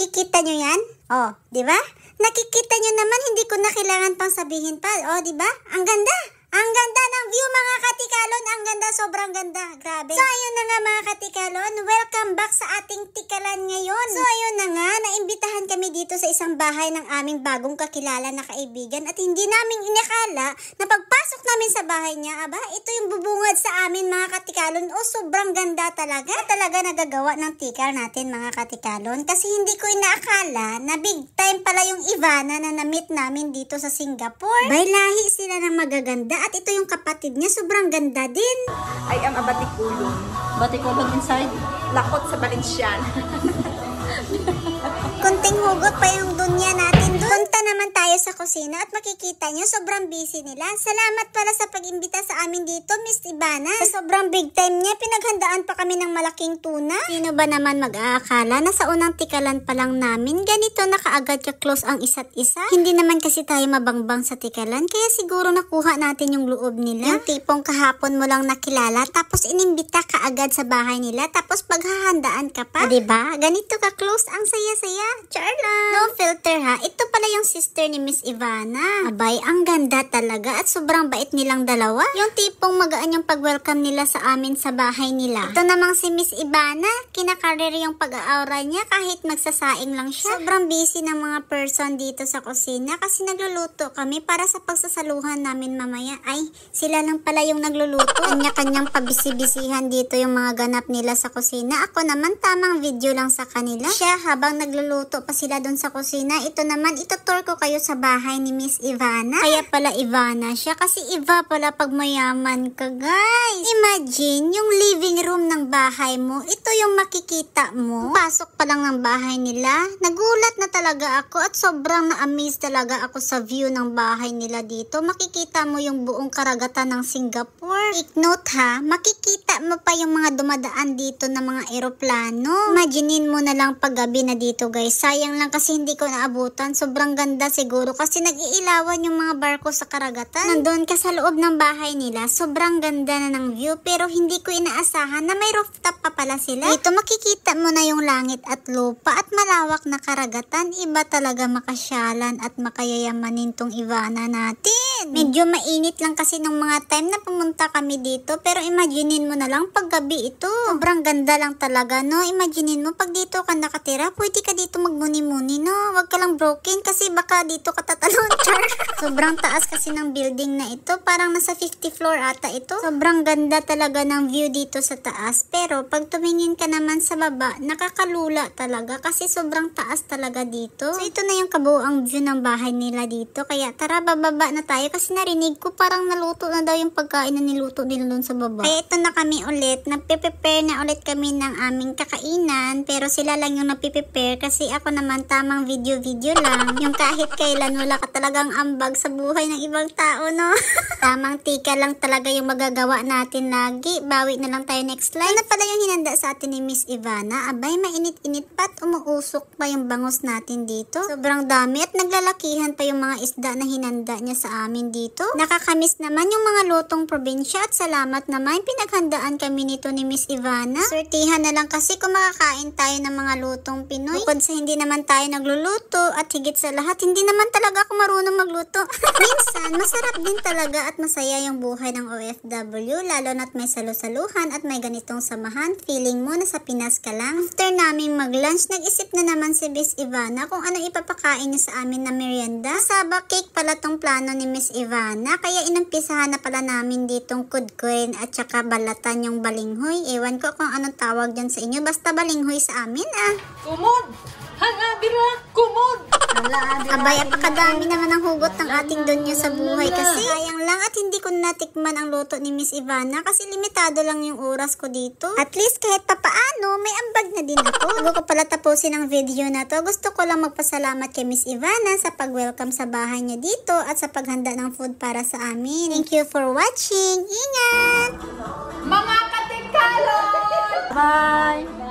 Nakikita nyo yan? Oh, di ba? Nakikita nyo naman, hindi ko na kailangan pang sabihin pa. Oh, di ba? Ang ganda! Ang ganda ng view mga katikalon. Ang ganda, sobrang ganda. Grabe. So, ayun na nga mga katikalon. Welcome back sa ating tikalan ngayon. So, ayun na nga. Naimbitahan kami dito sa isang bahay ng aming bagong kakilala na kaibigan. At hindi namin inakala na pagpasok namin sa bahay niya, aba, ito yung bubungad sa amin mga katikalon. Oh, sobrang ganda talaga. Talaga nagagawa ng tikal natin mga katikalon. Kasi hindi ko inaakala na big time pala yung Ivana na na-meet namin dito sa Singapore. Bay, lahi sila ng magaganda. At ito yung kapatid niya, sobrang ganda din. I am a Batikulon. Batikulon inside? Lakot sa Valenciana. Kunting hugot pa yung dunya natin dun. Punta naman tayo sa kusina at makikita nyo, sobrang busy nila. Salamat pala sa pag-imbita sa amin dito, Miss Ivana. Sa sobrang big time niya, pinaghandaan pa kami ng malaking tuna. Sino ba naman mag-aakala na sa unang tikalan pa lang namin, ganito na kaagad ka-close ang isa't isa? Hindi naman kasi tayo mabangbang sa tikalan, kaya siguro nakuha natin yung loob nila. Yung tipong kahapon mo lang nakilala, tapos inimbita ka agad sa bahay nila, tapos paghahandaan ka pa. Diba? Ganito ka-close, ang saya-saya. Charla! No filter ha. Ito pala yung sister ni Miss Ivana. Abay, ang ganda talaga at sobrang bait nilang dalawa. Yung tipong magaan yung pag-welcome nila sa amin sa bahay nila. Ito namang si Miss Ivana, kinakarir yung pag-aura niya kahit magsasaing lang siya. Sobrang busy ng mga person dito sa kusina kasi nagluluto kami para sa pagsasaluhan namin mamaya. Ay, sila lang pala yung nagluluto. Kanya-kanyang pabisi-bisihan dito yung mga ganap nila sa kusina. Ako naman tamang video lang sa kanila. Siya habang nagluluto pa sila doon sa kusina. Ito naman, itutur ko kayo sa bahay ni Miss Ivana. Kaya pala Ivana siya kasi Iva pala pag mayaman ka, guys. Imagine, yung living room ng bahay mo, ito yung makikita mo. Pasok pa lang ng bahay nila. Nagulat na talaga ako at sobrang na-amaze talaga ako sa view ng bahay nila dito. Makikita mo yung buong karagatan ng Singapore. Take note ha, makikita mo pa yung mga dumadaan dito na mga eroplano. Imaginein mo na lang paggabi na dito, guys. Sayang lang kasi hindi ko naabutan. Sobrang ganda siguro kasi nag-iilawan yung mga barko sa karagatan. Nandun ka sa loob ng bahay nila. Sobrang ganda na ng view pero hindi ko inaasahan na may rooftop pa pala sila. Dito makikita mo na yung langit at lupa at malawak na karagatan. Iba talaga makasyalan at makayayamanin tong Ivana natin. Medyo mainit lang kasi nung mga time na pumunta kami dito pero imaginein mo na lang pag gabi ito. Sobrang ganda lang talaga, no? Imaginein mo pag dito ka nakatira, pwede ka dito magmuni-muni, no? Wag ka lang broken kasi baka dito ka tatalon. Sobrang taas kasi ng building na ito. Parang nasa 50th floor ata ito. Sobrang ganda talaga ng view dito sa taas. Pero pag tumingin ka naman sa baba, nakakalula talaga kasi sobrang taas talaga dito. So ito na yung kabuuang view ng bahay nila dito. Kaya tara, bababa na tayo kasi narinig ko parang naluto na daw yung pagkain na niluto nila doon sa baba. Kaya ito na kami ulit. Nagpe-prepare na ulit kami ng aming kakainan. Pero sila lang yung nagpe-prepare kasi ako naman tamang video-video lang. Yung kahit kailan wala ka talagang ambag sa buhay ng ibang tao, no? Tamang tika lang talaga yung magagawa natin lagi. Bawi na lang tayo next slide. Ano pala yung hinanda sa atin ni Miss Ivana? Abay, mainit-init pa at umuusok pa yung bangos natin dito. Sobrang dami at naglalakihan pa yung mga isda na hinanda niya sa amin dito. Nakakamiss naman yung mga lutong probinsya at salamat naman pinaghandaan kami nito ni Miss Ivana. Swertihan na lang kasi kung makakain tayo ng mga lutong Pinoy. Bukod sa hindi naman tayo nagluluto at higit sa lahat, hindi naman talaga ako marunong magluto. Minsan, masarap din talaga at masaya yung buhay ng OFW, lalo na't may salu-saluhan at may ganitong samahan. Feeling mo na sa Pinas ka lang. After naming mag-lunch, nag-isip na naman si Miss Ivana kung ano ipapakain niya sa amin na merienda. Saba cake pala tong plano ni Miss Ivana, kaya inumpisahan na pala namin ditong kudkurin at saka balatan yung balinghoy. Ewan ko kung anong tawag dyan sa inyo, basta balinghoy sa amin ah. Kumod! Hangabira! Kumod! Abay, apakadami naman ang hugot ng ating dunya sa buhay kasi sayang lang at hindi ko natikman ang luto ni Miss Ivana kasi limitado lang yung oras ko dito. At least kahit papaano, may ambag na din ako. Bago ko pala tapusin ang video na to, gusto ko lang magpasalamat kay Miss Ivana sa pag-welcome sa bahay niya dito at sa paghanda ng food para sa amin. Thank you for watching. Ingat! Mga katikalo! Bye!